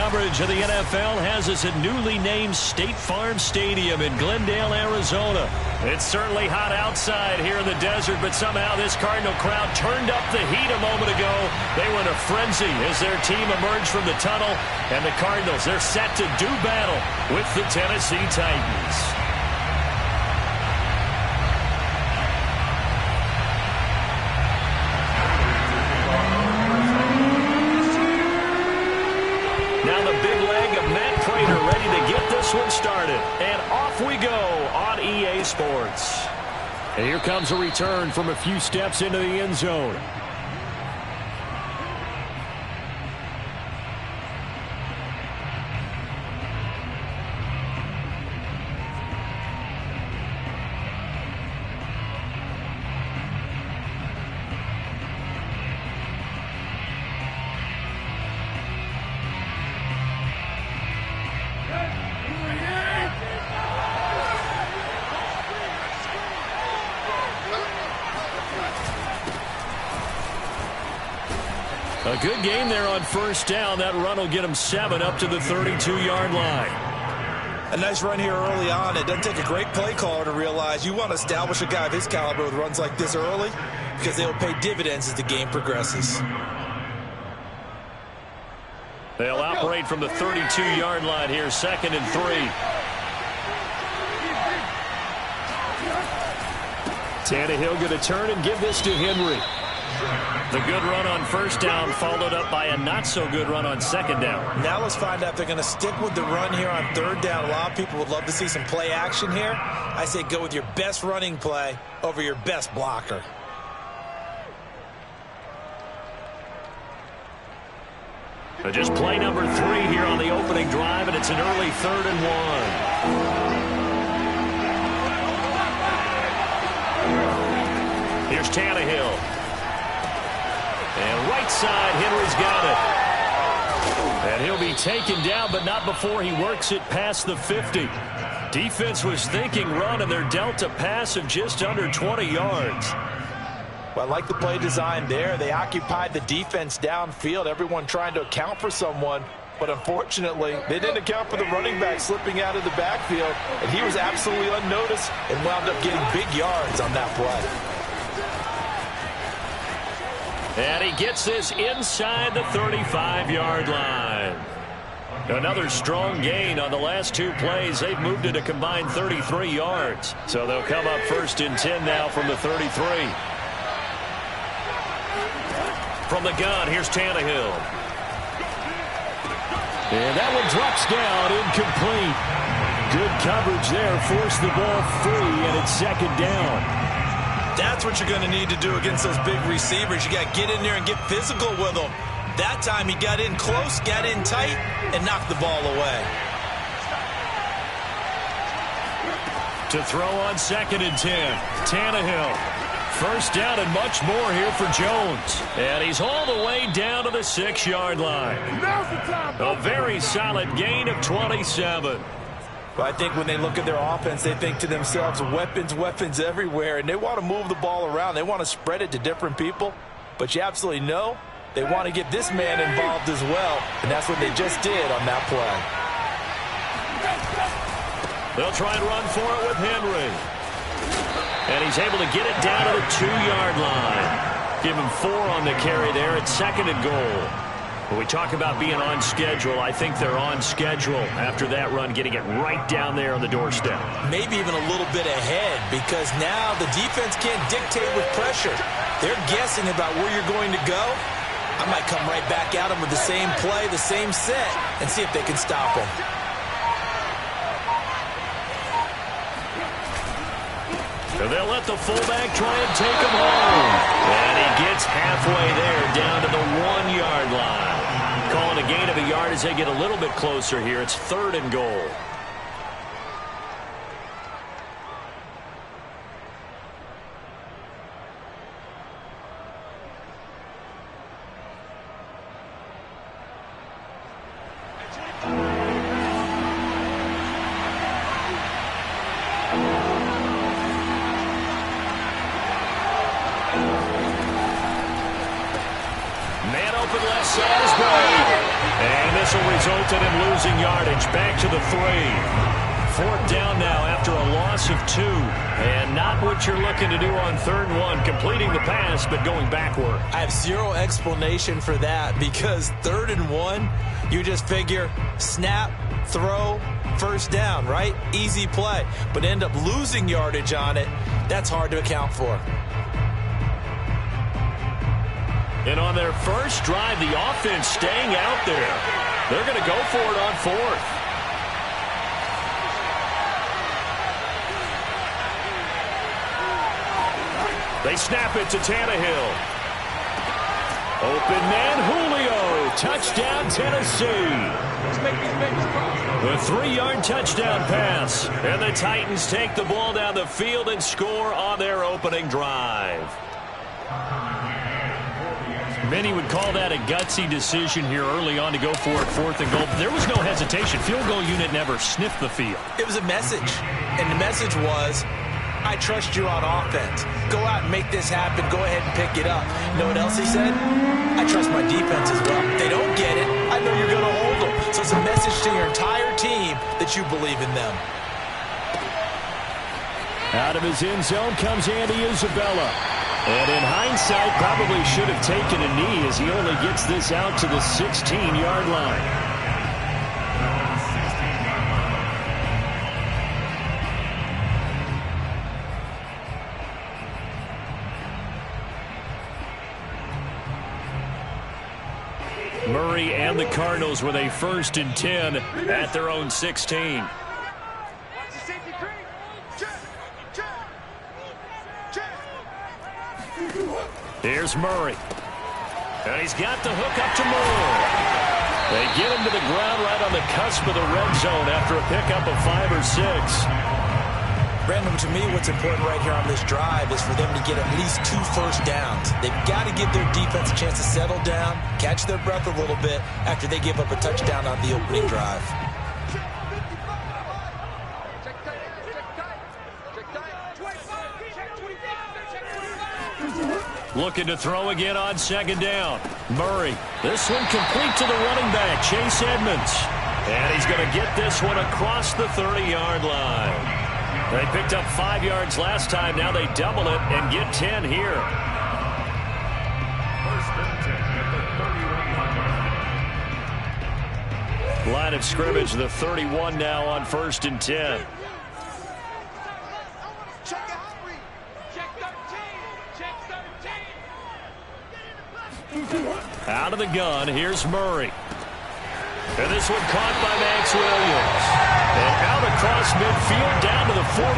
coverage of the NFL has us at newly named State Farm Stadium in Glendale, Arizona. It's certainly hot outside here in the desert, but somehow this Cardinal crowd turned up the heat a moment ago. They were in a frenzy as their team emerged from the tunnel, and the Cardinals, they're set to do battle with the Tennessee Titans. One started, and off we go on EA Sports. And here comes a return from a few steps into the end zone. A good game there on first down. That run will get him 7 up to the 32-yard line. A nice run here early on. It doesn't take a great play caller to realize you want to establish a guy of his caliber with runs like this early because they will pay dividends as the game progresses. They'll operate from the 32-yard line here, 2nd and 3. Tannehill going to turn and give this to Henry. The good run on first down followed up by a not-so-good run on second down. Now let's find out if they're going to stick with the run here on third down. A lot of people would love to see some play action here. I say go with your best running play over your best blocker. But just play number 3 here on the opening drive, and it's an early 3rd and 1. Here's Tannehill. And right side, Henry's got it. And he'll be taken down, but not before he works it past the 50. Defense was thinking run, and they're dealt a pass of just under 20 yards. Well, I like the play design there. They occupied the defense downfield, everyone trying to account for someone. But unfortunately, they didn't account for the running back slipping out of the backfield, and he was absolutely unnoticed and wound up getting big yards on that play. And he gets this inside the 35-yard line. Another strong gain on the last 2 plays. They've moved it a combined 33 yards. So they'll come up 1st and 10 now from the 33. From the gun, here's Tannehill. And that one drops down, incomplete. Good coverage there, forced the ball free, and it's 2nd down. That's what you're going to need to do against those big receivers. You got to get in there and get physical with them. That time he got in close, got in tight, and knocked the ball away. To throw on 2nd and 10. Tannehill. First down and much more here for Jones. And he's all the way down to the 6-yard line. A very solid gain of 27. But I think when they look at their offense, they think to themselves, weapons, weapons everywhere, and they want to move the ball around. They want to spread it to different people, but you absolutely know they want to get this man involved as well, and that's what they just did on that play. They'll try and run for it with Henry. And he's able to get it down to the 2-yard line. Give him 4 on the carry there at 2nd and goal. When we talk about being on schedule, I think they're on schedule after that run, getting it right down there on the doorstep. Maybe even a little bit ahead, because now the defense can't dictate with pressure. They're guessing about where you're going to go. I might come right back at them with the same play, the same set, and see if they can stop them. So they'll let the fullback try and take him home. And he gets halfway there, down to the 1-yard line. Calling a gain of a yard as they get a little bit closer here. It's 3rd and goal. whistle resulted in losing yardage. Back to the 3. Fourth down now after a loss of 2. And not what you're looking to do on 3rd and 1. Completing the pass, but going backward. I have zero explanation for that because 3rd and 1, you just figure snap, throw, first down, right? Easy play. But end up losing yardage on it. That's hard to account for. And on their first drive, the offense staying out there. They're going to go for it on 4th. They snap it to Tannehill. Open man, Julio. Touchdown, Tennessee. The 3-yard touchdown pass. And the Titans take the ball down the field and score on their opening drive. Many would call that a gutsy decision here early on to go for it, 4th and goal. But there was no hesitation. Field goal unit never sniffed the field. It was a message. And the message was, I trust you on offense. Go out and make this happen. Go ahead and pick it up. You know what else he said? I trust my defense as well. If they don't get it, I know you're going to hold them. So it's a message to your entire team that you believe in them. Out of his end zone comes Andy Isabella. And in hindsight, probably should have taken a knee as he only gets this out to the 16-yard line. Murray and the Cardinals with a 1st and 10 at their own 16. Here's Murray. And he's got the hook up to Moore. They get him to the ground right on the cusp of the red zone after a pickup of 5 or 6. Brandon, to me, what's important right here on this drive is for them to get at least 2 first downs. They've got to give their defense a chance to settle down, catch their breath a little bit after they give up a touchdown on the opening drive. Looking to throw again on 2nd down. Murray. This one complete to the running back, Chase Edmonds. And he's going to get this one across the 30-yard line. They picked up 5 yards last time. Now they double it and get 10 here. Line of scrimmage, the 31 now on 1st and 10. Out of the gun, here's Murray. And this one caught by Max Williams. And out across midfield down to the 45.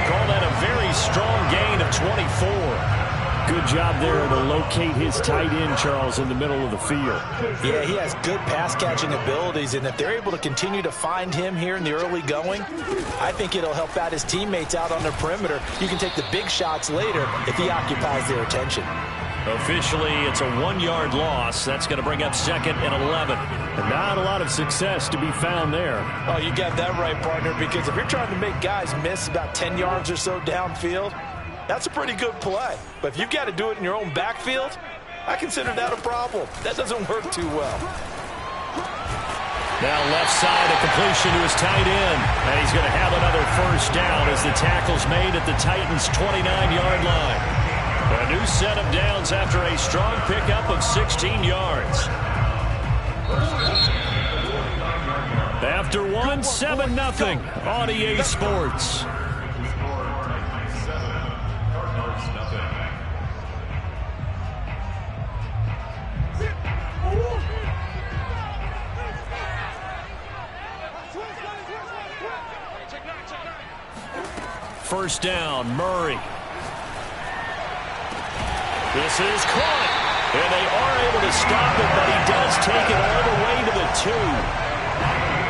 Call that a very strong gain of 24. Good job there to locate his tight end, Charles, in the middle of the field. Yeah, he has good pass-catching abilities, and if they're able to continue to find him here in the early going, I think it'll help out his teammates out on the perimeter. You can take the big shots later if he occupies their attention. Officially, it's a 1-yard loss. That's going to bring up 2nd and 11. And not a lot of success to be found there. Oh, you got that right, partner, because if you're trying to make guys miss about 10 yards or so downfield, that's a pretty good play. But if you've got to do it in your own backfield, I consider that a problem. That doesn't work too well. Now left side, a completion to his tight end. And he's going to have another first down as the tackle's made at the Titans' 29-yard line. A new set of downs after a strong pickup of 16 yards. After one, 7-0 on EA Sports. First down, Murray. This is caught, and they are able to stop it, but he does take it all the way to the 2.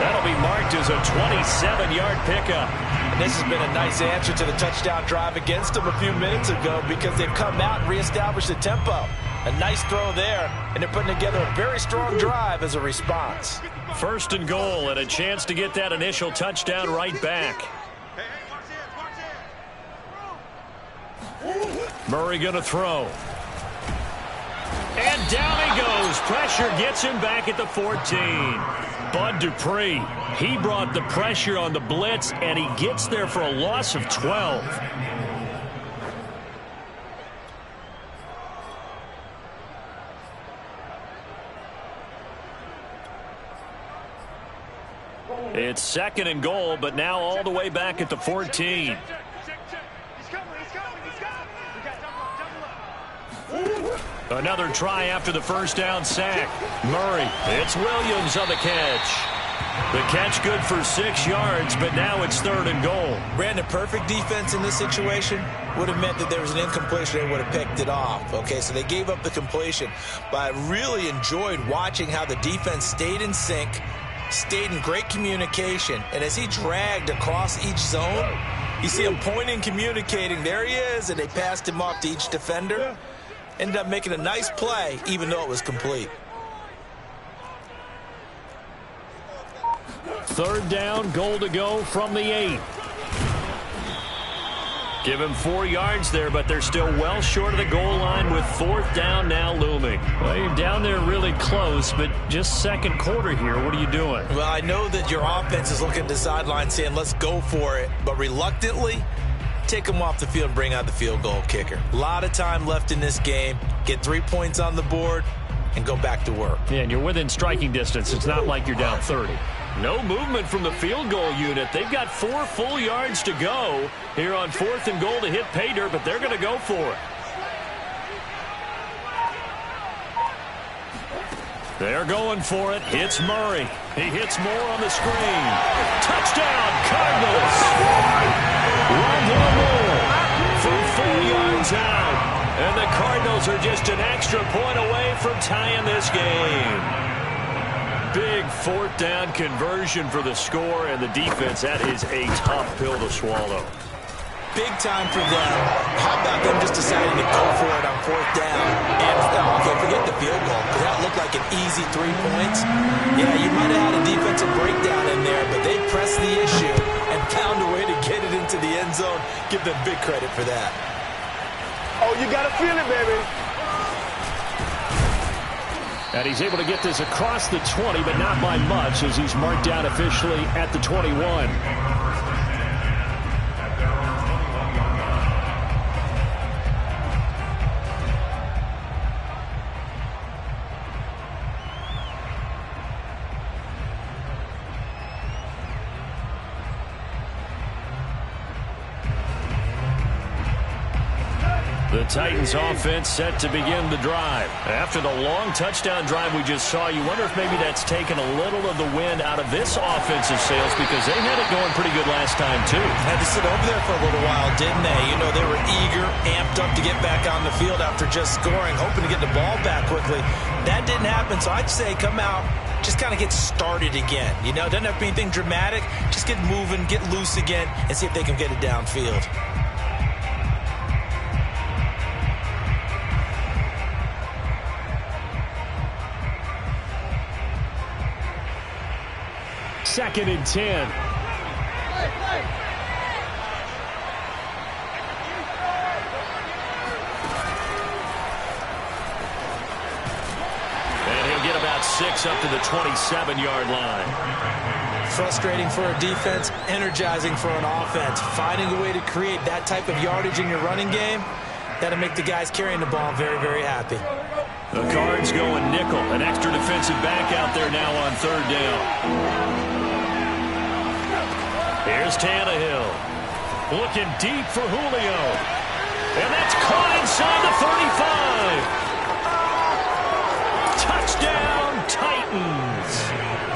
That'll be marked as a 27-yard pickup. And this has been a nice answer to the touchdown drive against them a few minutes ago because they've come out and reestablished the tempo. A nice throw there, and they're putting together a very strong drive as a response. First and goal, and a chance to get that initial touchdown right back. Murray going to throw. And down he goes. Pressure gets him back at the 14. Bud Dupree, he brought the pressure on the blitz, and he gets there for a loss of 12. It's 2nd and goal, but now all the way back at the 14. Another try after the first down sack. Murray, it's Williams on the catch. The catch good for 6 yards, but now it's 3rd and goal. Brandon, perfect defense in this situation would have meant that there was an incompletion. They would have picked it off. Okay, so they gave up the completion. But I really enjoyed watching how the defense stayed in sync, stayed in great communication, and as he dragged across each zone, you see him pointing, communicating. There he is, and they passed him off to each defender. Ended up making a nice play, even though it was complete. 3rd down, goal to go from the 8. Give him 4 yards there, but they're still well short of the goal line with 4th down now looming. Well, you're down there really close, but just second quarter here. What are you doing? Well, I know that your offense is looking at the sideline saying, let's go for it, but reluctantly, take them off the field and bring out the field goal kicker. A lot of time left in this game. Get 3 points on the board and go back to work. Yeah, and you're within striking distance. It's not like you're down 30. No movement from the field goal unit. They've got 4 full yards to go here on 4th and goal to hit pay dirt, but they're going to go for it. They're going for it. It's Murray. He hits more on the screen. Touchdown, Cardinals. One more from 4 yards out. And the Cardinals are just an extra point away from tying this game. Big 4th down conversion for the score, and the defense, that is a tough pill to swallow. Big time for them. How about them just deciding to go for it on 4th down? And okay, forget the field goal, because that looked like an easy 3 points. Yeah, you might have had a defensive breakdown in there, but they pressed the issue and found a way to get it into the end zone. Give them big credit for that. Oh, you got to feel it, baby. And he's able to get this across the 20, but not by much, as he's marked down officially at the 21. The Titans offense set to begin the drive. After the long touchdown drive we just saw, you wonder if maybe that's taken a little of the wind out of this offensive sails, because they had it going pretty good last time too. Had to sit over there for a little while, didn't they? You know, they were eager, amped up to get back on the field after just scoring, hoping to get the ball back quickly. That didn't happen, so I'd say come out, just kind of get started again. You know, doesn't have to be anything dramatic. Just get moving, get loose again, and see if they can get it downfield. Second and 10. And he'll get about 6 up to the 27-yard line. Frustrating for a defense, energizing for an offense. Finding a way to create that type of yardage in your running game, that'll make the guys carrying the ball very, very happy. The Cards going nickel. An extra defensive back out there now on 3rd down. Here's Tannehill. Looking deep for Julio. And that's caught inside the 35. Touchdown, Titans.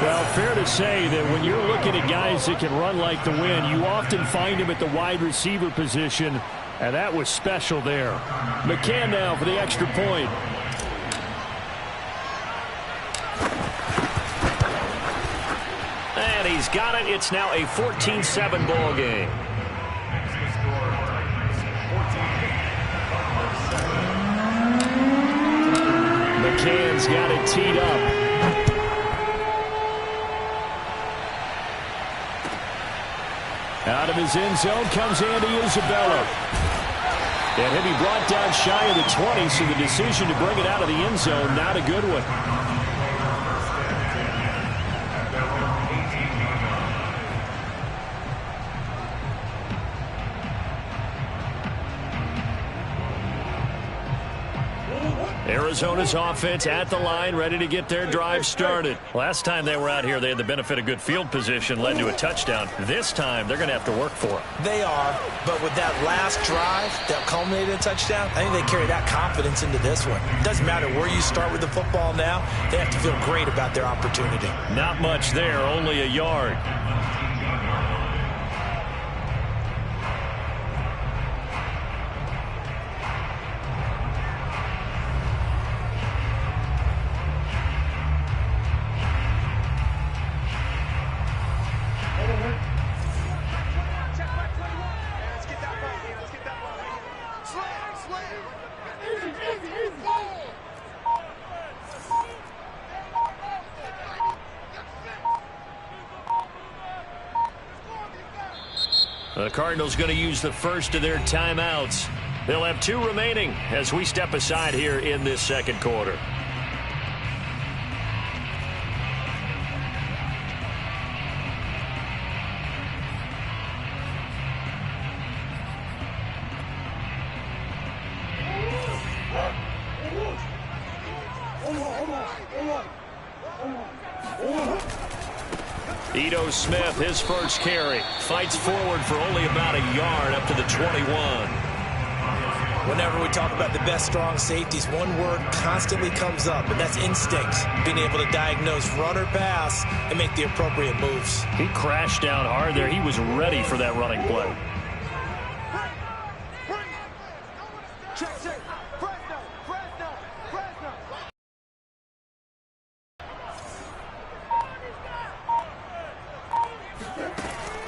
Well, fair to say that when you're looking at guys that can run like the wind, you often find them at the wide receiver position, and that was special there. McCann now for the extra point. And he's got it. It's now a 14-7 ball game. McCann's got it teed up. Out of his end zone comes Andy Isabella. And he'll be brought down shy of the 20, so the decision to bring it out of the end zone, not a good one. Arizona's offense at the line, ready to get their drive started. Last time they were out here, they had the benefit of good field position, led to a touchdown. This time, they're going to have to work for it. They are, but with that last drive that culminated in a touchdown, I think they carry that confidence into this one. It doesn't matter where you start with the football now. They have to feel great about their opportunity. Not much there, only a yard. The Cardinals going to use the first of their timeouts. They'll have 2 remaining as we step aside here in this second quarter. Ito Smith, his first carry, fights forward for only about a yard up to the 21. Whenever we talk about the best strong safeties, one word constantly comes up, and that's instinct. Being able to diagnose run or pass and make the appropriate moves. He crashed down hard there. He was ready for that running play.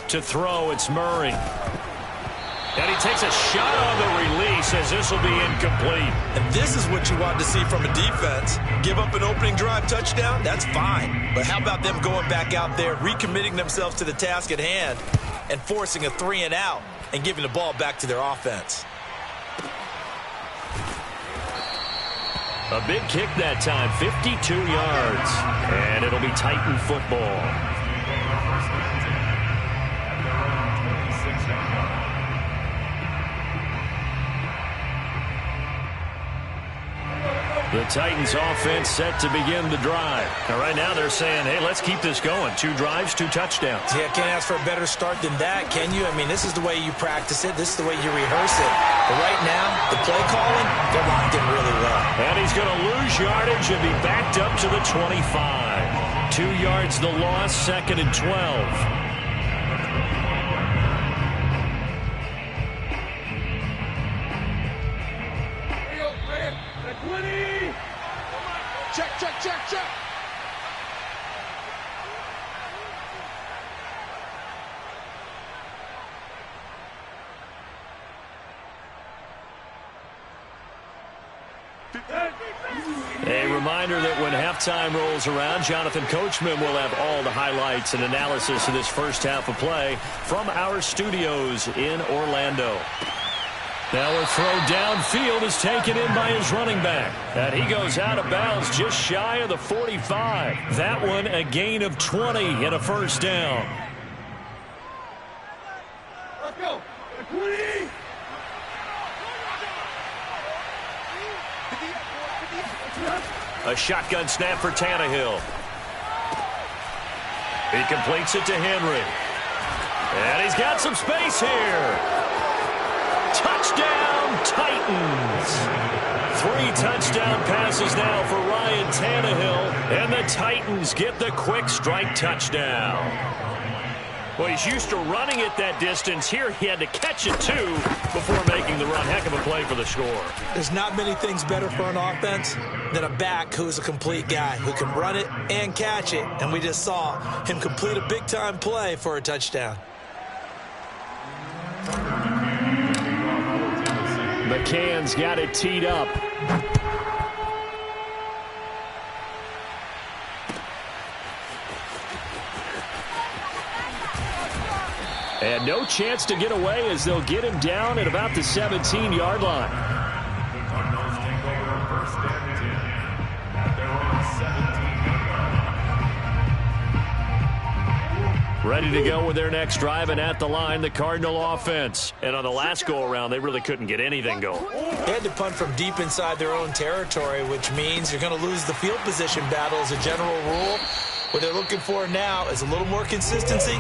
To throw, it's Murray. And he takes a shot on the release as this will be incomplete. And this is what you want to see from a defense. Give up an opening drive touchdown, that's fine. But how about them going back out there, recommitting themselves to the task at hand, and forcing a 3-and-out and giving the ball back to their offense. A big kick that time, 52 yards. And it'll be Titan football. The Titans offense set to begin the drive. Now, right now they're saying, hey, let's keep this going. 2 drives, 2 touchdowns. Yeah, can't ask for a better start than that, can you? I mean, this is the way you practice it. This is the way you rehearse it. But right now, the play calling, they're locked in really well. And he's going to lose yardage and be backed up to the 25. 2 yards the loss, 2nd and 12. Check. A reminder that when halftime rolls around, Jonathan Coachman will have all the highlights and analysis of this first half of play from our studios in Orlando. Now a throw downfield is taken in by his running back. And he goes out of bounds just shy of the 45. That one a gain of 20 and a first down. Let's go. 20. A shotgun snap for Tannehill. He completes it to Henry. And he's got some space here. Touchdown, Titans. 3 touchdown passes now for Ryan Tannehill, and the Titans get the quick strike touchdown. Well, he's used to running it that distance. Here he had to catch it, too, before making the run. Heck of a play for the score. There's not many things better for an offense than a back who's a complete guy, who can run it and catch it, and we just saw him complete a big-time play for a touchdown. McCann's got it teed up. And no chance to get away as they'll get him down at about the 17-yard line. Ready to go with their next drive, and at the line, the Cardinal offense. And on the last go-around, they really couldn't get anything going. They had to punt from deep inside their own territory, which means you're going to lose the field position battle as a general rule. What they're looking for now is a little more consistency,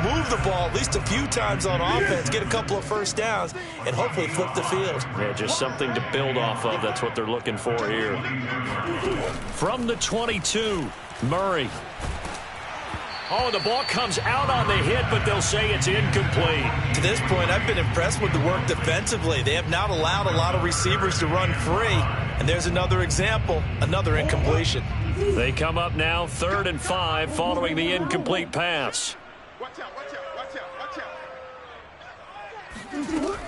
move the ball at least a few times on offense, get a couple of first downs, and hopefully flip the field. Yeah, just something to build off of. That's what they're looking for here. From the 22, Murray. Oh, the ball comes out on the hit, but they'll say it's incomplete. To this point, I've been impressed with the work defensively. They have not allowed a lot of receivers to run free. And there's another example, another incompletion. They come up now 3rd and 5 following the incomplete pass. Watch out, watch out, watch out, watch out.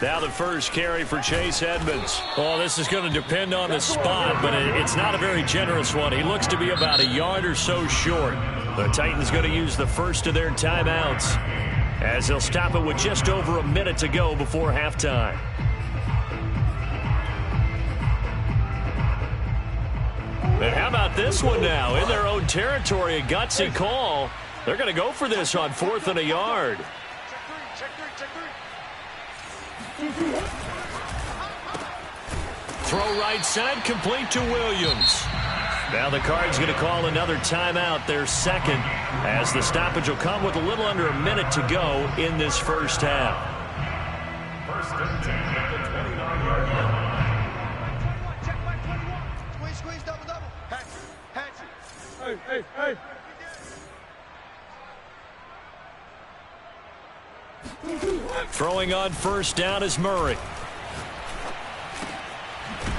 Now the first carry for Chase Edmonds. Oh, this is going to depend on the spot, but it's not a very generous one. He looks to be about a yard or so short. The Titans going to use the first of their timeouts as they'll stop it with just over a minute to go before halftime. And how about this one now? In their own territory, a gutsy call. They're going to go for this on 4th and a yard. Check three. Throw right side, complete to Williams. Now the Cards going to call another timeout, their second, as the stoppage will come with a little under a minute to go in this first half. First and 10 at the 29-yard line. Check by 21. Squeeze, double. Hatch it. Hey. Throwing on first down is Murray.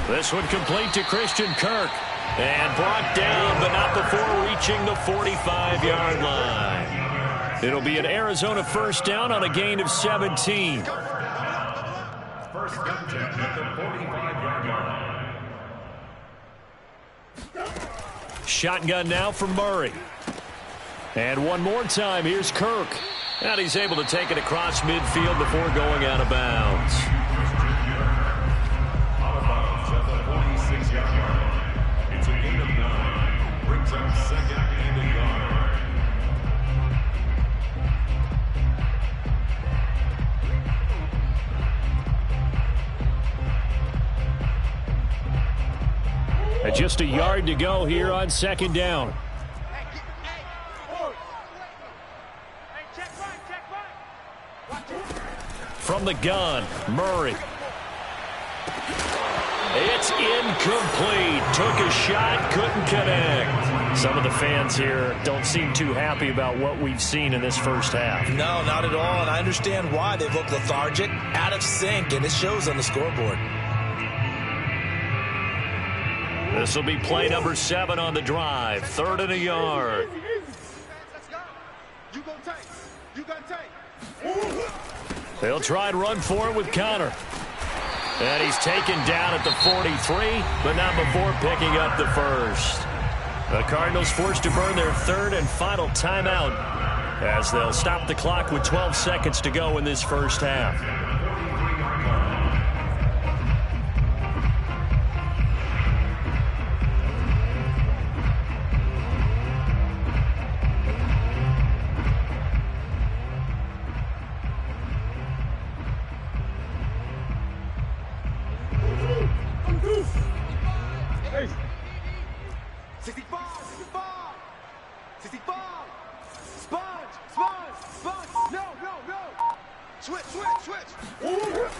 This one complete to Christian Kirk. And brought down, but not before reaching the 45-yard line. It'll be an Arizona first down on a gain of 17. First and 10 at the 45-yard line. Shotgun now for Murray. And one more time, here's Kirk. And he's able to take it across midfield before going out of bounds. Out of bounds at the 46-yard line. It's a gain of 9. Brings up second and a yard. And just a yard to go here on second down. From the gun, Murray. It's incomplete. Took a shot, couldn't connect. Some of the fans here don't seem too happy about what we've seen in this first half. No, not at all, and I understand why. They've looked lethargic, out of sync, and it shows on the scoreboard. This will be play number 7 on the drive. 3rd and a yard. Let's go. You go tight. You got tight. They'll try and run for it with Connor. And he's taken down at the 43, but not before picking up the first. The Cardinals forced to burn their 3rd and final timeout as they'll stop the clock with 12 seconds to go in this first half.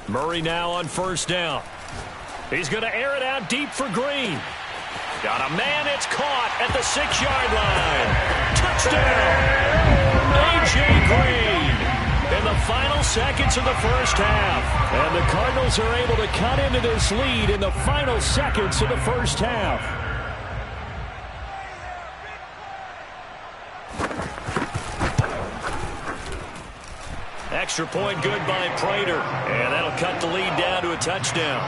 Murray now on first down. He's going to air it out deep for Green. Got a man, it's caught at the 6-yard line. Touchdown! A.J. Green in the final seconds of the first half. And the Cardinals are able to cut into this lead in the final seconds of the first half. Extra point good by Prater. And that'll cut the lead down to a touchdown.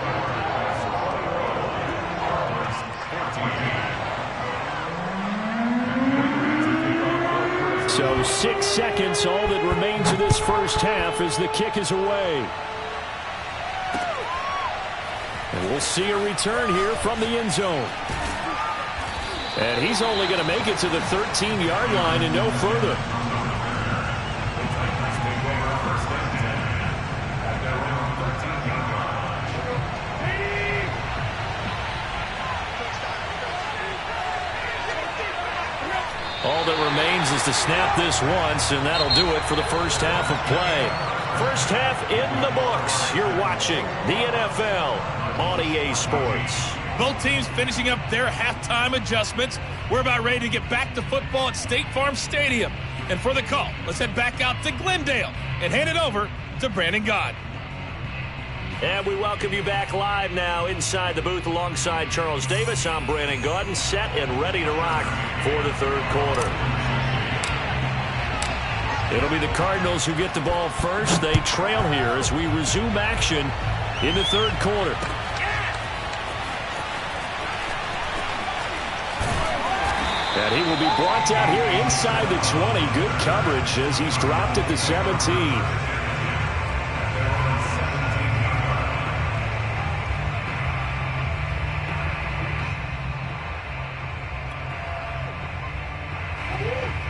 So 6 seconds, all that remains of this first half as the kick is away. And we'll see a return here from the end zone. And he's only going to make it to the 13-yard line and no further. All that remains is to snap this once, and that'll do it for the first half of play. First half in the books. You're watching the NFL on EA Sports. Both teams finishing up their halftime adjustments. We're about ready to get back to football at State Farm Stadium. And for the call, let's head back out to Glendale and hand it over to Brandon Gaud. And we welcome you back live now inside the booth alongside Charles Davis. I'm Brandon Gaud, set and ready to rock for the third quarter. It'll be the Cardinals who get the ball first. They trail here as we resume action in the third quarter. And he will be brought down here inside the 20. Good coverage as he's dropped at the 17.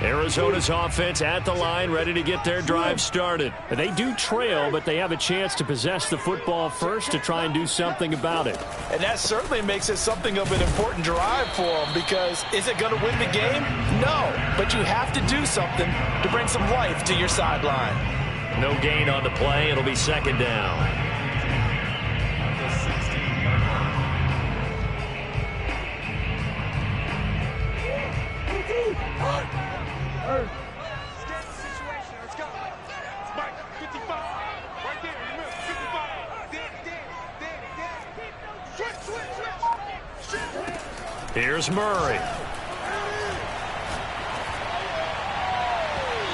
Arizona's offense at the line, ready to get their drive started. They do trail, but they have a chance to possess the football first to try and do something about it. And that certainly makes it something of an important drive for them, because is it going to win the game? No, but you have to do something to bring some life to your sideline. No gain on the play. It'll be second down. Here's Murray.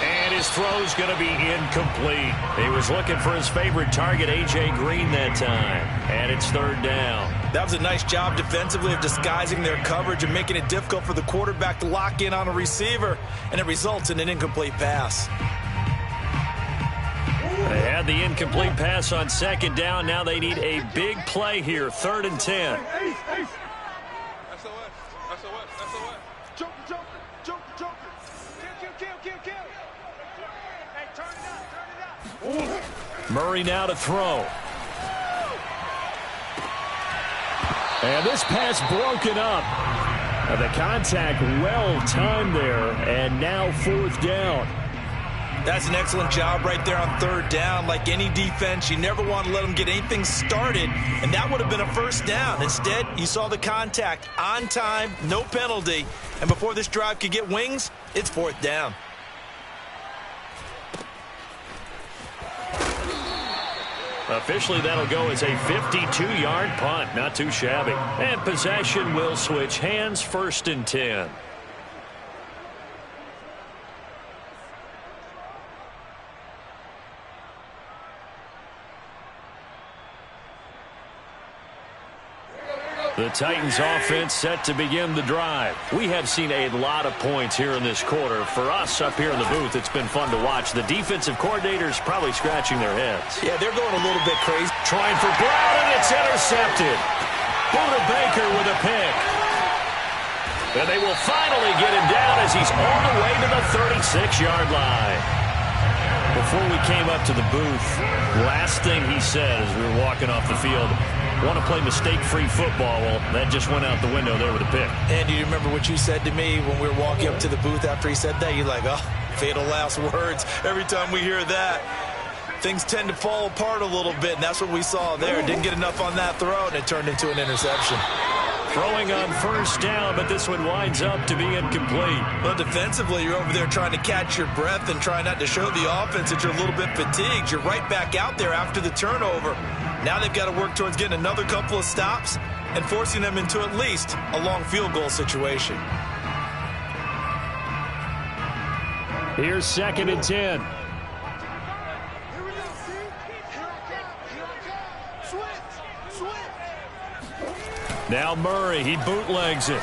And his throw's going to be incomplete. He was looking for his favorite target, A.J. Green, that time. And it's third down. That was a nice job defensively of disguising their coverage and making it difficult for the quarterback to lock in on a receiver, and it results in an incomplete pass. They had the incomplete pass on second down. Now they need a big play here, 3rd and 10. Murray now to throw. And this pass broken up. The contact well timed there, and now 4th down. That's an excellent job right there on 3rd down. Like any defense, you never want to let them get anything started, and that would have been a 1st down. Instead, you saw the contact on time, no penalty, and before this drive could get wings, it's 4th down. Officially, that'll go as a 52-yard punt. Not too shabby. And possession will switch hands, 1st and 10. The Titans offense set to begin the drive. We have seen a lot of points here in this quarter. For us up here in the booth, it's been fun to watch. The defensive coordinators probably scratching their heads. Yeah, they're going a little bit crazy. Trying for Brown, and it's intercepted. Buda Baker with a pick. And they will finally get him down as he's all the way to the 36-yard line. Before we came up to the booth, last thing he said as we were walking off the field, want to play mistake-free football. Well, that just went out the window there with a pick. And do you remember what you said to me when we were walking up to the booth after he said that? You're like, oh, fatal last words. Every time we hear that, things tend to fall apart a little bit, and that's what we saw there. Didn't get enough on that throw, and it turned into an interception. Throwing on 1st down, but this one winds up to be incomplete. Well, defensively, you're over there trying to catch your breath and try not to show the offense that you're a little bit fatigued. You're right back out there after the turnover. Now they've got to work towards getting another couple of stops and forcing them into at least a long field goal situation. Here's 2nd and 10. Now Murray, he bootlegs it.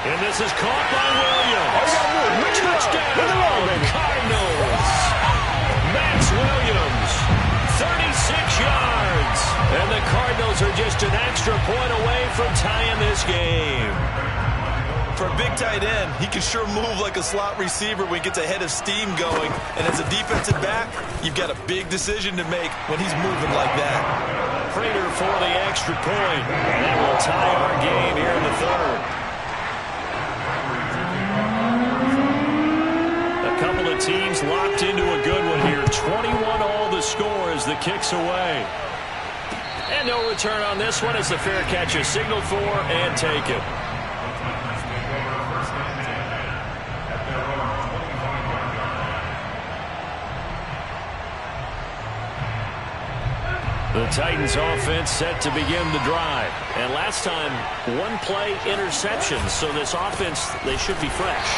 And this is caught by Williams. from tying this game. For a big tight end, he can sure move like a slot receiver when he gets a head of steam going. And as a defensive back, you've got a big decision to make when he's moving like that. Prater for the extra point. And it will tie our game here in the third. A couple of teams locked into a good one here. 21 all the score as the kick's away. And no return on this one as the fair catch is signaled for and taken. The Titans offense set to begin the drive. And last time, one play interception. So this offense, they should be fresh.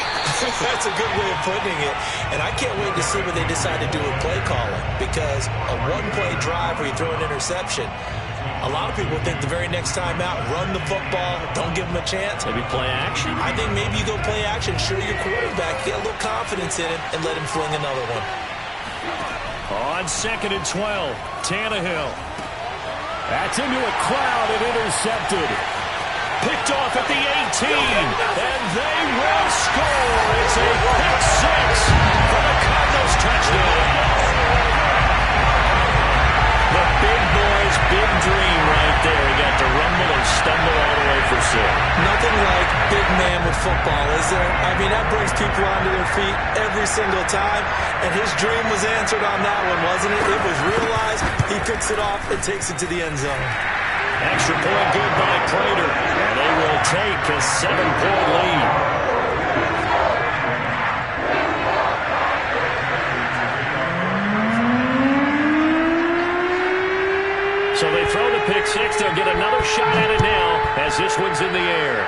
That's a good way of putting it. And I can't wait to see what they decide to do with play calling. Because a one-play drive where you throw an interception, a lot of people think the very next time out, run the football, don't give them a chance. Maybe play action? I think maybe you go play action, show your quarterback, get a little confidence in him, and let him fling another one. On 2nd and 12, Tannehill. That's into a crowd and intercepted. Picked off at the 18, and they will score. It's a pick six for the Cardinals touchdown. The big boy's big dream right there. He got to rumble and stumble all the way for six. Nothing like big man with football, is there? I mean, that brings people onto their feet every single time, and his dream was answered on that one, wasn't it? It was realized. He picks it off and takes it to the end zone. Extra point good by Prater, and they will take a 7-point lead. So they throw the pick six. They'll get another shot at it now as this one's in the air.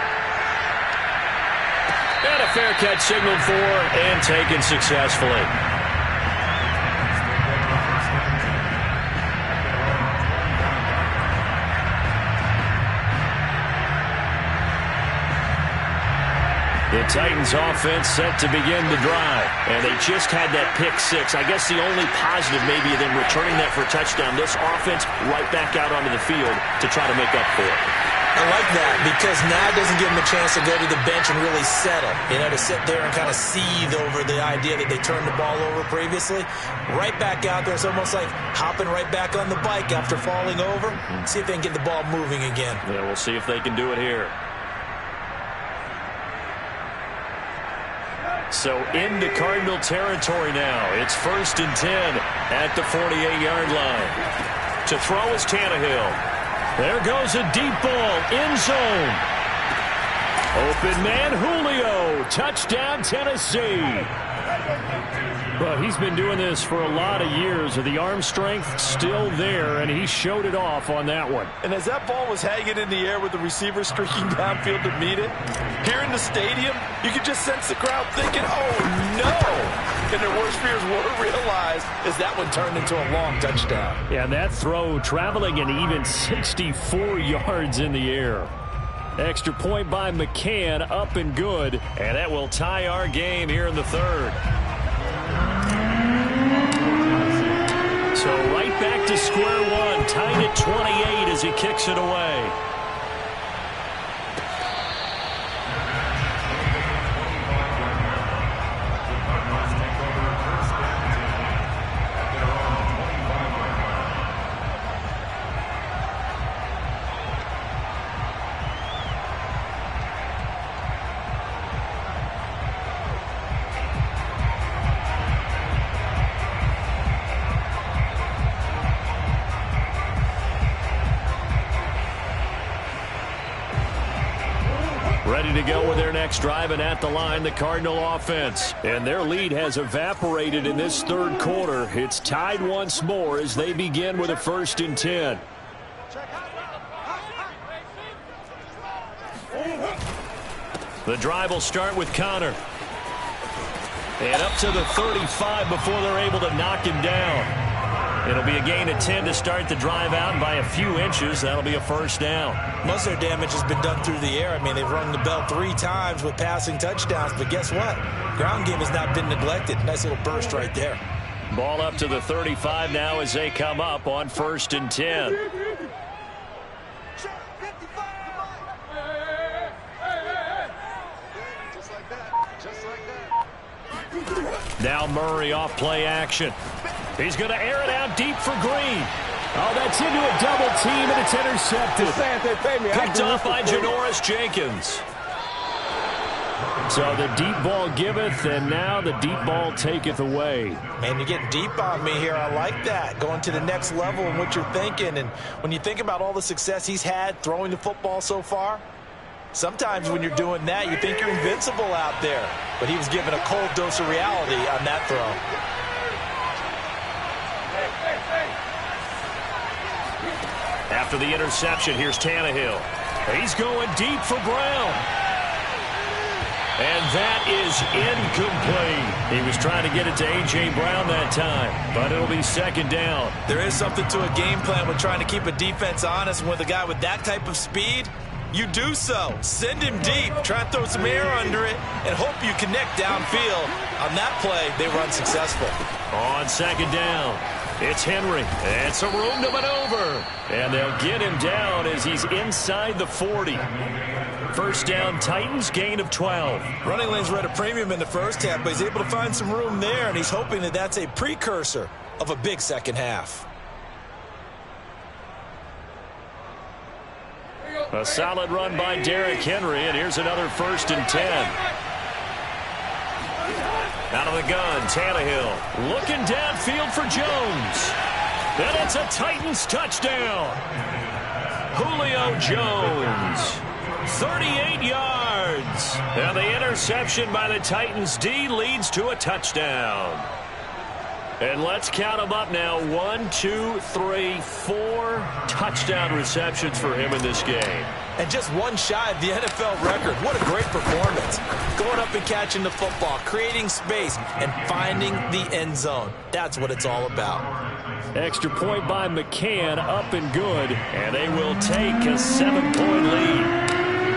And a fair catch signaled for and taken successfully. The Titans offense set to begin the drive. And they just had that pick six. I guess the only positive maybe of them returning that for a touchdown. This offense right back out onto the field to try to make up for it. I like that because now it doesn't give them a chance to go to the bench and really settle. You know, to sit there and kind of seethe over the idea that they turned the ball over previously. Right back out there. It's almost like hopping right back on the bike after falling over. See if they can get the ball moving again. Yeah, we'll see if they can do it here. So into Cardinal territory now. It's 1st and 10 at the 48-yard line. To throw is Tannehill. There goes a deep ball, end zone. Open man, Julio. Touchdown, Tennessee. Well, he's been doing this for a lot of years. The arm strength still there, and he showed it off on that one. And as that ball was hanging in the air with the receiver streaking downfield to meet it, here in the stadium, you could just sense the crowd thinking, oh, no. And their worst fears were realized as that one turned into a long touchdown. Yeah, that throw traveling an even 64 yards in the air. Extra point by McCann, up and good. And that will tie our game here in the third. So right back to square one, tied at 28 as he kicks it away. Ready to go with their next drive, and at the line, the Cardinal offense. And their lead has evaporated in this third quarter. It's tied once more as they begin with a 1st and 10. The drive will start with Connor. And up to the 35 before they're able to knock him down. It'll be a gain of 10 to start the drive out, and by a few inches, that'll be a 1st down. Most of their damage has been done through the air. I mean, they've rung the bell 3 times with passing touchdowns, but guess what? Ground game has not been neglected. Nice little burst right there. Ball up to the 35 now as they come up on 1st and 10. Now Murray off play action. He's going to air it out deep for Green. Oh, that's into a double team, and it's intercepted. Picked off by Janoris Jenkins. So the deep ball giveth, and now the deep ball taketh away. Man, you're getting deep on me here. I like that. Going to the next level in what you're thinking. And when you think about all the success he's had throwing the football so far, sometimes when you're doing that, you think you're invincible out there. But he was given a cold dose of reality on that throw. After the interception, here's Tannehill. He's going deep for Brown. And that is incomplete. He was trying to get it to A.J. Brown that time, but it'll be second down. There is something to a game plan with trying to keep a defense honest. With a guy with that type of speed, you do so. Send him deep. Try and throw some air under it and hope you connect downfield. On that play, they were unsuccessful. On second down, it's Henry. And some room to maneuver. And they'll get him down as he's inside the 40. First down, Titans, gain of 12. Running lanes were at a premium in the first half, but he's able to find some room there, and he's hoping that that's a precursor of a big second half. A solid run by Derrick Henry, and here's another 1st and 10. Out of the gun, Tannehill looking downfield for Jones. And it's a Titans touchdown. Julio Jones. 38 yards. And the interception by the Titans D leads to a touchdown. And let's count them up now. 1, 2, 3, 4 touchdown receptions for him in this game. And just one shy of the NFL record. What a great performance. Going up and catching the football, creating space, and finding the end zone. That's what it's all about. Extra point by McCann, up and good. And they will take a 7-point lead.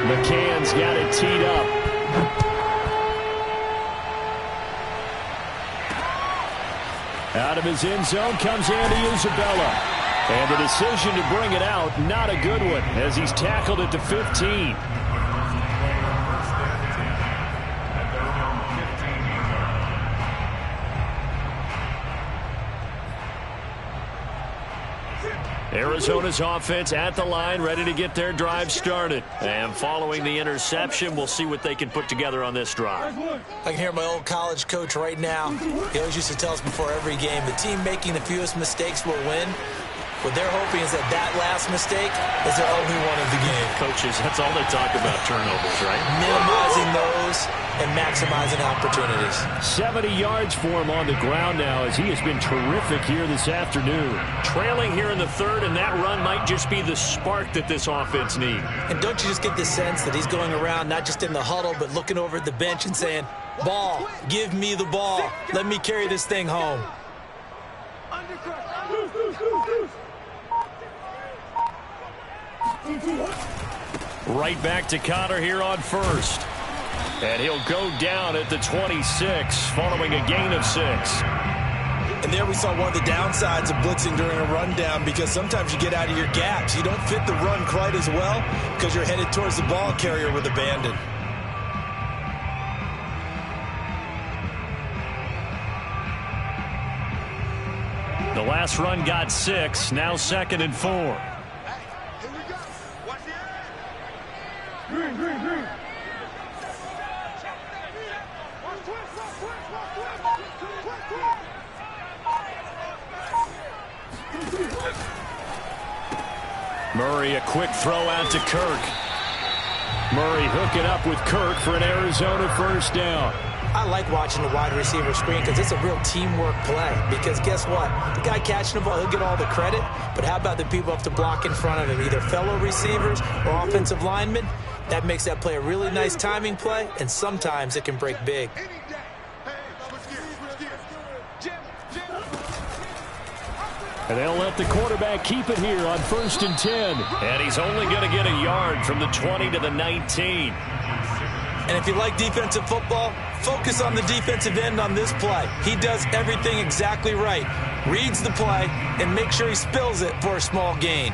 McCann's got it teed up. Out of his end zone comes Andy Isabella. And the decision to bring it out, not a good one, as he's tackled at the 15. Arizona's offense at the line, ready to get their drive started. And following the interception, we'll see what they can put together on this drive. I can hear my old college coach right now. He always used to tell us before every game, the team making the fewest mistakes will win. What they're hoping is that last mistake is their only one of the game. Coaches, that's all they talk about, turnovers, right? Minimizing those and maximizing opportunities. 70 yards for him on the ground now as he has been terrific here this afternoon. Trailing here in the third, and that run might just be the spark that this offense needs. And don't you just get the sense that he's going around not just in the huddle but looking over at the bench and saying, ball, give me the ball. Let me carry this thing home. Right back to Connor here on first. And he'll go down at the 26 following a gain of 6. And there we saw one of the downsides of blitzing during a rundown, because sometimes you get out of your gaps. You don't fit the run quite as well because you're headed towards the ball carrier with abandon. The last run got 6, now 2nd and 4. Murray, a quick throw out to Kirk. Murray hooking up with Kirk for an Arizona first down. I like watching the wide receiver screen because it's a real teamwork play. Because guess what? The guy catching the ball, he'll get all the credit. But how about the people have to block in front of him, either fellow receivers or offensive linemen? That makes that play a really nice timing play, and sometimes it can break big. And they'll let the quarterback keep it here on 1st and 10. And he's only going to get a yard from the 20 to the 19. And if you like defensive football, focus on the defensive end on this play. He does everything exactly right. Reads the play and makes sure he spills it for a small gain.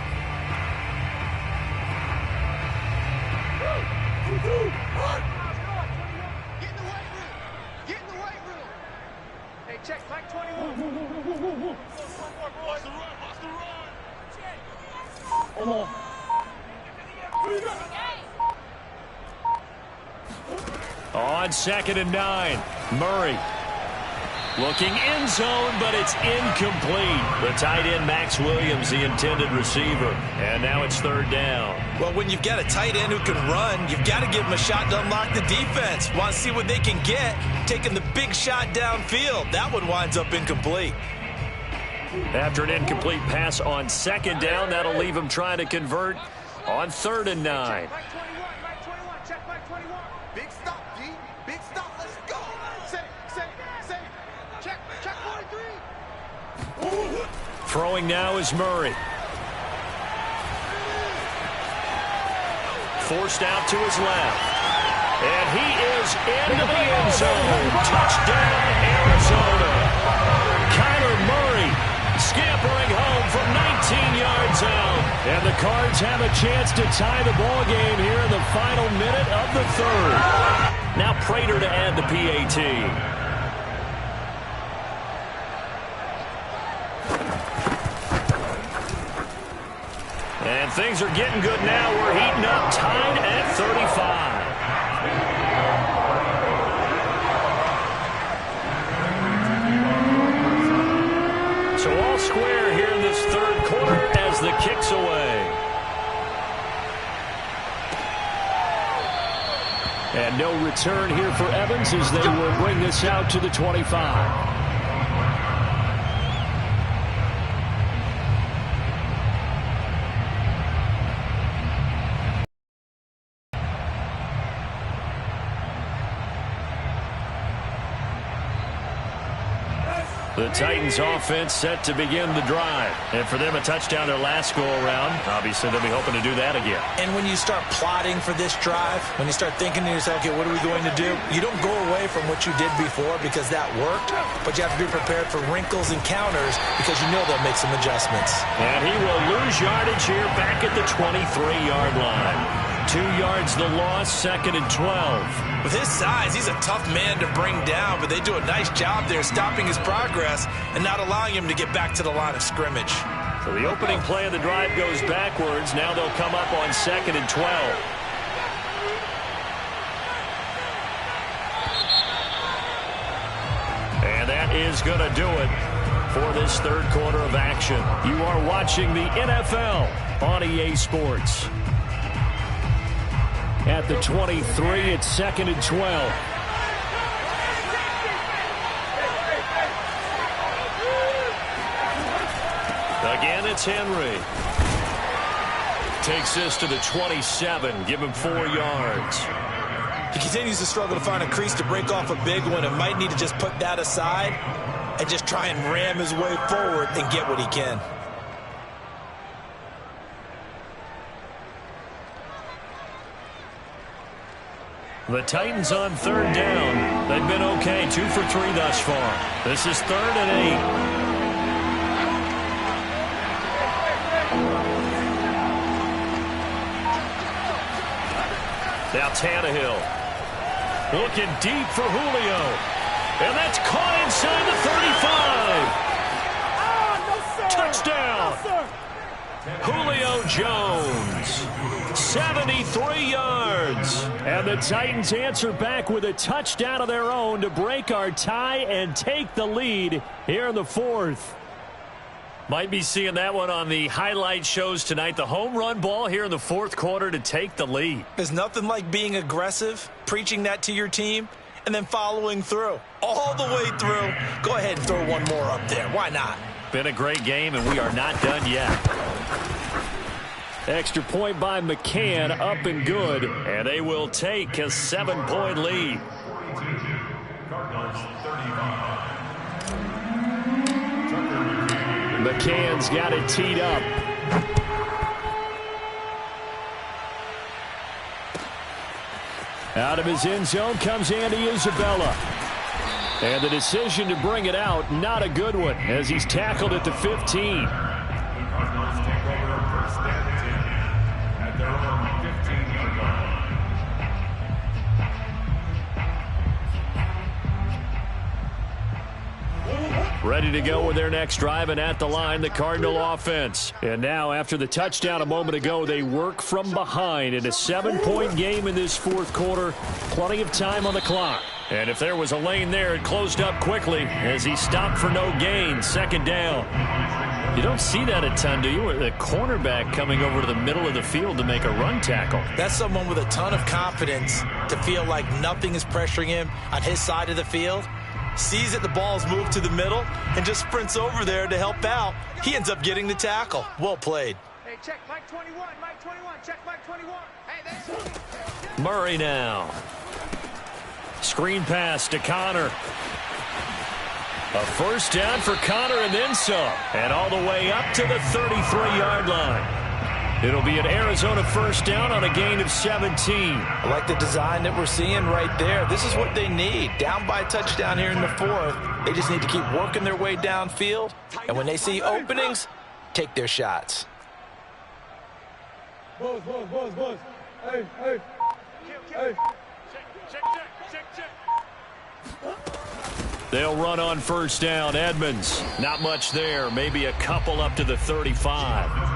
Check, back 21. Watch the run, watch the run. On 2nd and 9, Murray. Looking end zone, but it's incomplete. The tight end, Max Williams, the intended receiver. And now it's 3rd down. Well, when you've got a tight end who can run, you've got to give him a shot to unlock the defense. Want to see what they can get, taking the big shot downfield. That one winds up incomplete. After an incomplete pass on 2nd down, that'll leave him trying to convert on 3rd and 9. Back 21, check back 21. Big stop, D. Big stop, let's go. Say. Check 43. Throwing now is Murray. Forced out to his left. And he is into the end zone. Touchdown, Arizona. Kyler Murray scampering home from 19 yards out. And the Cards have a chance to tie the ball game here in the final minute of the 3rd. Now Prater to add the PAT. And things are getting good now. We're heating up, tied at 35. So all square here in this 3rd quarter as the kick's away. And no return here for Evans as they will bring this out to the 25. The Titans offense set to begin the drive. And for them, a touchdown their last go-around. Obviously, they'll be hoping to do that again. And when you start plotting for this drive, when you start thinking to yourself, okay, what are we going to do? You don't go away from what you did before because that worked, but you have to be prepared for wrinkles and counters because you know they'll make some adjustments. And he will lose yardage here back at the 23-yard line. 2 yards the loss, 2nd and 12. With his size, he's a tough man to bring down, but they do a nice job there stopping his progress and not allowing him to get back to the line of scrimmage. So the opening play of the drive goes backwards. Now they'll come up on 2nd and 12. And that is going to do it for this 3rd quarter of action. You are watching the NFL on EA Sports. At the 23, it's 2nd and 12. Again, it's Henry. Takes this to the 27. Give him 4 yards. He continues to struggle to find a crease to break off a big one and might need to just put that aside and just try and ram his way forward and get what he can. The Titans on 3rd down. They've been okay, 2 for 3 thus far. This is 3rd and 8. Now Tannehill. Looking deep for Julio. And that's caught inside the 35. Touchdown. Julio Jones. 73 yards. And the Titans answer back with a touchdown of their own to break our tie and take the lead here in the 4th. Might be seeing that one on the highlight shows tonight. The home run ball here in the 4th quarter to take the lead. There's nothing like being aggressive, preaching that to your team, and then following through. All the way through. Go ahead and throw one more up there. Why not? Been a great game, and we are not done yet. Extra point by McCann, up and good. And they will take a 7-point lead. McCann's got it teed up. Out of his end zone comes Andy Isabella. And the decision to bring it out, not a good one, as he's tackled at the 15. ready to go with their next drive, and at the line, the Cardinal offense. And now, after the touchdown a moment ago, they work from behind in a 7-point game in this fourth quarter. Plenty of time on the clock. And if there was a lane there, it closed up quickly as he stopped for no gain. Second down. You don't see that a ton, do you? The cornerback coming over to the middle of the field to make a run tackle. That's someone with a ton of confidence to feel like nothing is pressuring him on his side of the field. Sees that the ball's moved to the middle and just sprints over there to help out. He ends up getting the tackle. Well played. Hey, check Mike 21, Mike 21, check Mike 21. Hey, Murray now. Screen pass to Connor. A first down for Connor and then some. And all the way up to the 33-yard line. It'll be an Arizona first down on a gain of 17. I like the design that we're seeing right there. This is what they need. Down by a touchdown here in the fourth. They just need to keep working their way downfield. And when they see openings, take their shots. Buzz. Hey. Hey. Check. They'll run on first down. Edmonds, not much there. Maybe a couple up to the 35.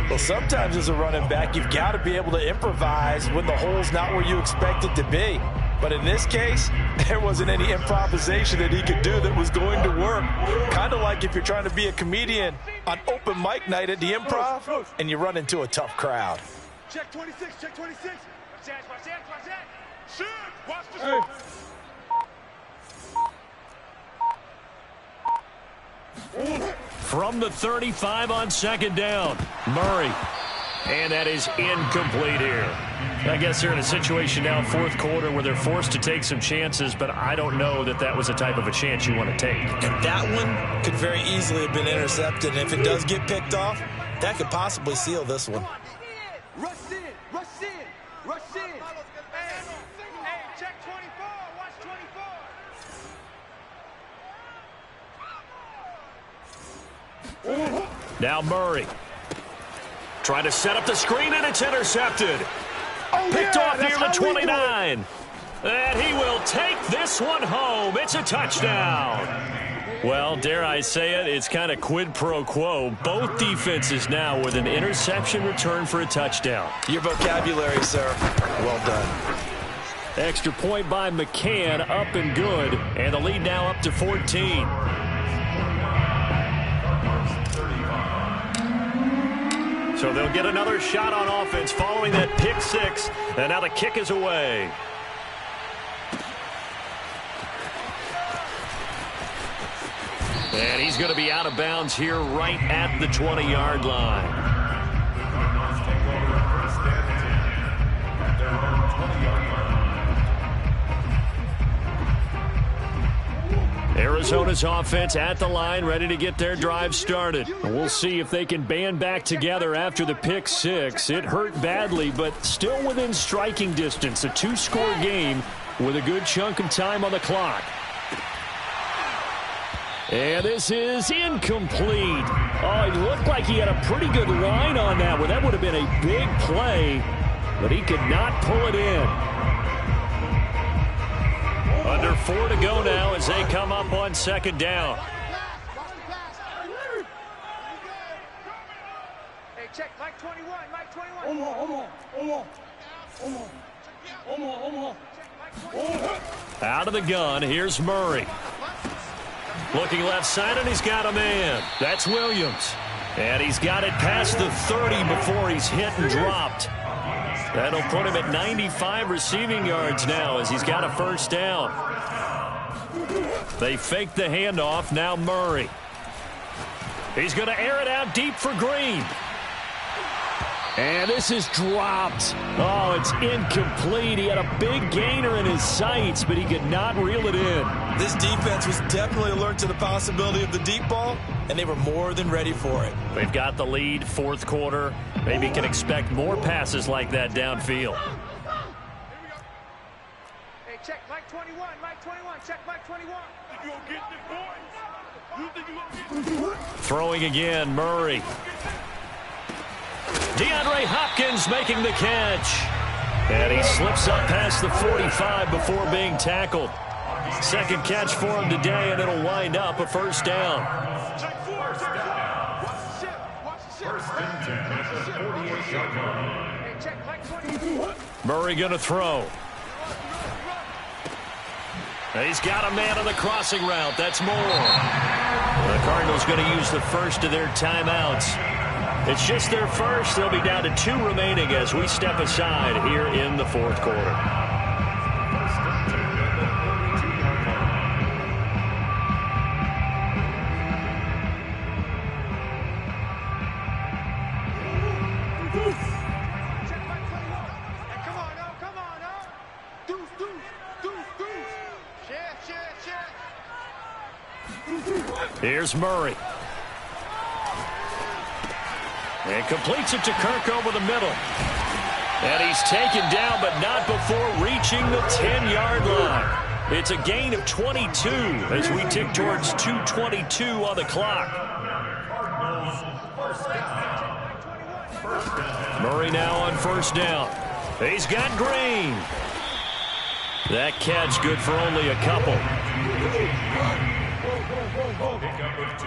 Well, sometimes as a running back, you've got to be able to improvise when the hole's not where you expect it to be. But in this case, there wasn't any improvisation that he could do that was going to work. Kind of like if you're trying to be a comedian on open mic night at the Improv and you run into a tough crowd. Check 26. Watch that. Shoot. Watch the shoot. From the 35 on second down, Murray. And that is incomplete here. I guess they're in a situation now, fourth quarter, where they're forced to take some chances, but I don't know that that was the type of a chance you want to take. And that one could very easily have been intercepted. And if it does get picked off, that could possibly seal this one. Rush in. Hey, check 24. Watch 24. Now Murray. Trying to set up the screen, and it's intercepted. Picked off near the 29. And he will take this one home. It's a touchdown. Well, dare I say it, it's kind of quid pro quo. Both defenses now with an interception return for a touchdown. Your vocabulary, sir. Well done. Extra point by McCann, up and good. And the lead now up to 14. So they'll get another shot on offense following that pick six. And now the kick is away. And he's going to be out of bounds here right at the 20-yard line. Arizona's offense at the line, ready to get their drive started. We'll see if they can band back together after the pick six. It hurt badly, but still within striking distance. A two-score game with a good chunk of time on the clock. And this is incomplete. Oh, it looked like he had a pretty good line on that one. That would have been a big play, but he could not pull it in. Under 4 to go now as they come up on second down. Hey, check Mike 21. Mike 21. Out of the gun, here's Murray. Looking left side, and he's got a man. That's Williams. And he's got it past the 30 before he's hit and dropped. That'll put him at 95 receiving yards now as he's got a first down. They fake the handoff. Now Murray. He's going to air it out deep for Green. And this is dropped. Oh, it's incomplete. He had a big gainer in his sights, but he could not reel it in. This defense was definitely alert to the possibility of the deep ball, and they were more than ready for it. They've got the lead, fourth quarter. Maybe can expect more passes like that downfield. Hey, check Mike 21. Mike 21. Check Mike 21. You gonna get this, boy? You think you gonna get this? Throwing again, Murray. DeAndre Hopkins making the catch. And he slips up past the 45 before being tackled. Second catch for him today, and it'll wind up a first down. First and 10 at the 48-yard line. Murray going to throw. He's got a man on the crossing route. That's Moore. The Cardinals going to use the first of their timeouts. It's just their first. They'll be down to 2 remaining as we step aside here in the fourth quarter. Here's Murray. And completes it to Kirk over the middle. And he's taken down, but not before reaching the 10-yard line. It's a gain of 22 as we tick towards 2:22 on the clock. Murray now on first down. He's got Green. That catch good for only a couple. Pickup of 2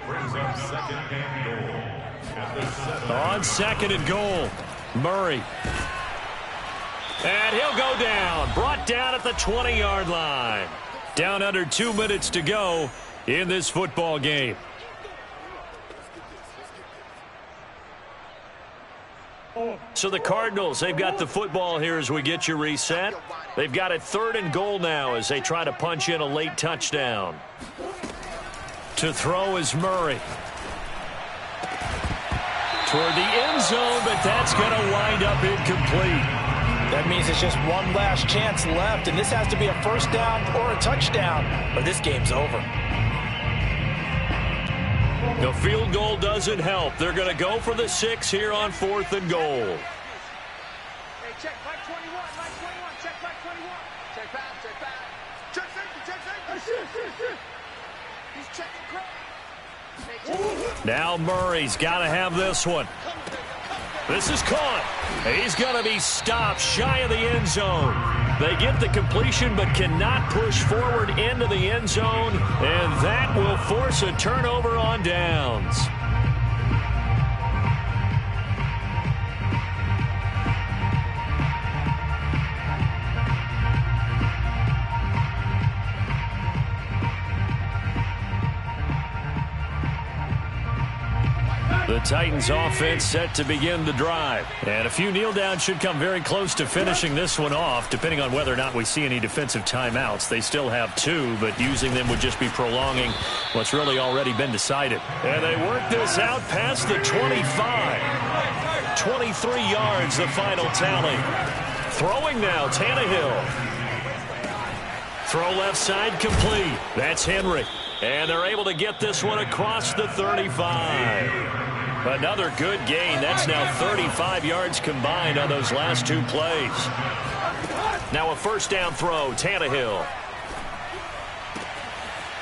brings up second and goal. On second and goal, Murray. And he'll go down. Brought down at the 20-yard line. Down under 2 minutes to go in this football game. So the Cardinals, they've got the football here as we get you reset. They've got it 3rd and goal now as they try to punch in a late touchdown. To throw is Murray. Toward the end zone, but that's going to wind up incomplete. That means it's just one last chance left, and this has to be a first down or a touchdown, or this game's over. The field goal doesn't help. They're going to go for the 6 here on 4th and goal. Hey, check back 21, check back 21. Check back. Check safety. He's checking Craig. Now Murray's got to have this one. This is caught. He's going to be stopped shy of the end zone. They get the completion but cannot push forward into the end zone, and that will force a turnover on downs. The Titans offense set to begin the drive. And a few kneel downs should come very close to finishing this one off, depending on whether or not we see any defensive timeouts. They still have 2, but using them would just be prolonging what's really already been decided. And they work this out past the 25. 23 yards, the final tally. Throwing now, Tannehill. Throw left side complete. That's Henry. And they're able to get this one across the 35. Another good gain. That's now 35 yards combined on those last 2 plays. Now a first down throw, Tannehill.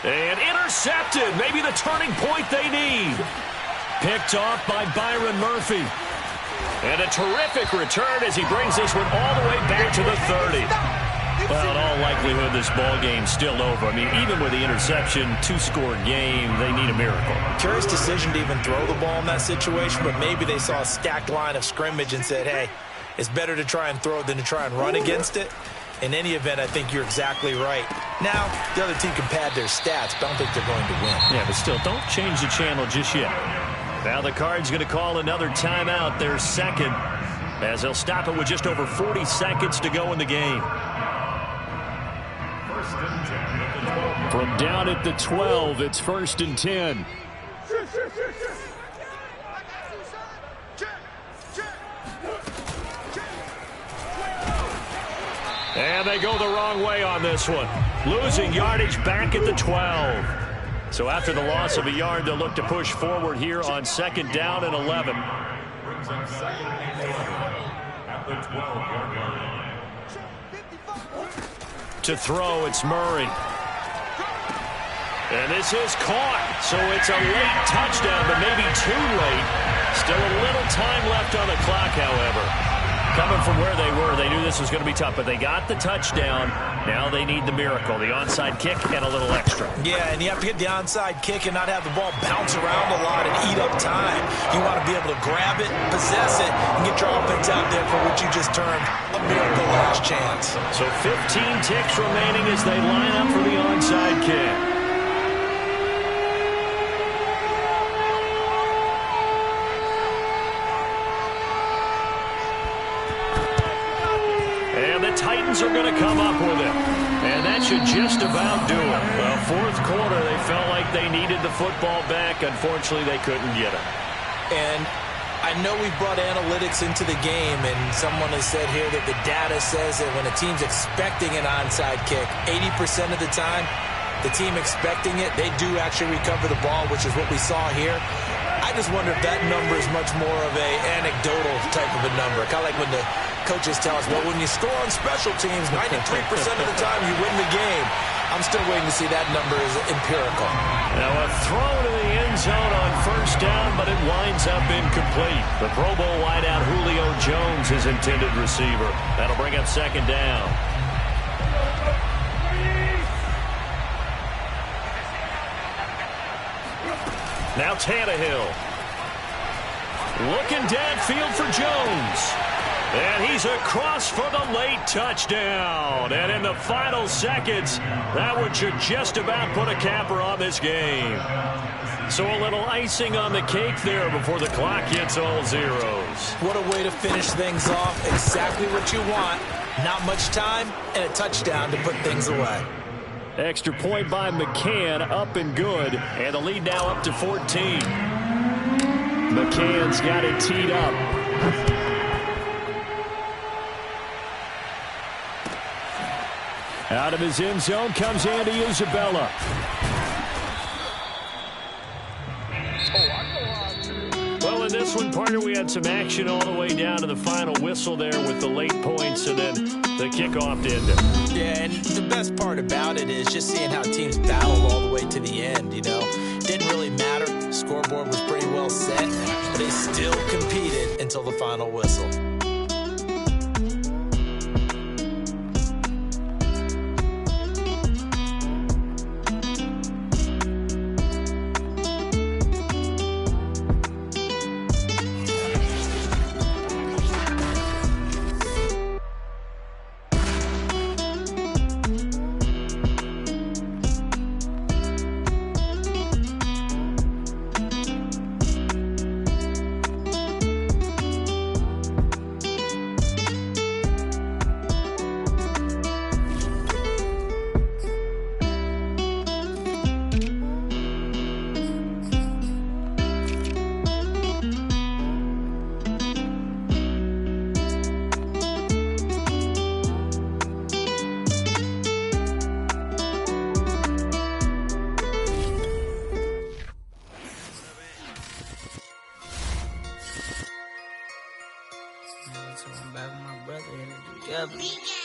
And intercepted. Maybe the turning point they need. Picked off by Byron Murphy. And a terrific return as he brings this one all the way back to the 30. Well, in all likelihood, this ball game's still over. I mean, even with the interception, 2-score game, they need a miracle. Curious decision to even throw the ball in that situation, but maybe they saw a stacked line of scrimmage and said, hey, it's better to try and throw it than to try and run against it. In any event, I think you're exactly right. Now, the other team can pad their stats, but I don't think they're going to win. Yeah, but still, don't change the channel just yet. Now the Cards going to call another timeout, their second, as they'll stop it with just over 40 seconds to go in the game. From down at the 12, it's 1st and 10. And they go the wrong way on this one. Losing yardage back at the 12. So after the loss of a yard, they'll look to push forward here on 2nd down and 11. Brings up second and 11 at the 12-yard line. To throw, it's Murray. And this is caught, so it's a late touchdown, but maybe too late. Still a little time left on the clock, however. Coming from where they were, they knew this was going to be tough, but they got the touchdown. Now they need the miracle, the onside kick and a little extra. Yeah, and you have to get the onside kick and not have the ball bounce around a lot and eat up time. You want to be able to grab it, possess it, and get your offense out there for what you just termed a miracle last chance. So 15 ticks remaining as they line up for the onside kick. Titans are going to come up with it, and that should just about do it. Well, fourth quarter, they felt like they needed the football back. Unfortunately, they couldn't get it. And I know we brought analytics into the game, and someone has said here that the data says that when a team's expecting an onside kick, 80% of the time, the team expecting it, they do actually recover the ball, which is what we saw here. I just wonder if that number is much more of a anecdotal type of a number. Kind of like when the coaches tell us, well, when you score on special teams, 93% of the time you win the game. I'm still waiting to see that number is empirical. Now a throw to the end zone on first down, but it winds up incomplete. The Pro Bowl wideout Julio Jones, his intended receiver. That'll bring up second down. Now Tannehill. Looking downfield for Jones. And he's across for the late touchdown. And in the final seconds, that one should just about put a capper on this game. So a little icing on the cake there before the clock hits all zeros. What a way to finish things off. Exactly what you want. Not much time and a touchdown to put things away. Extra point by McCann, up and good. And the lead now up to 14. McCann's got it teed up. Out of his end zone comes Andy Isabella. Well, in this one, partner, we had some action all the way down to the final whistle there with the late points and then the kickoff to end it. Yeah, and the best part about it is just seeing how teams battled all the way to the end, you know. Didn't really matter. The scoreboard was pretty well set, but they still competed until the final whistle. So I'm back with my brother and together.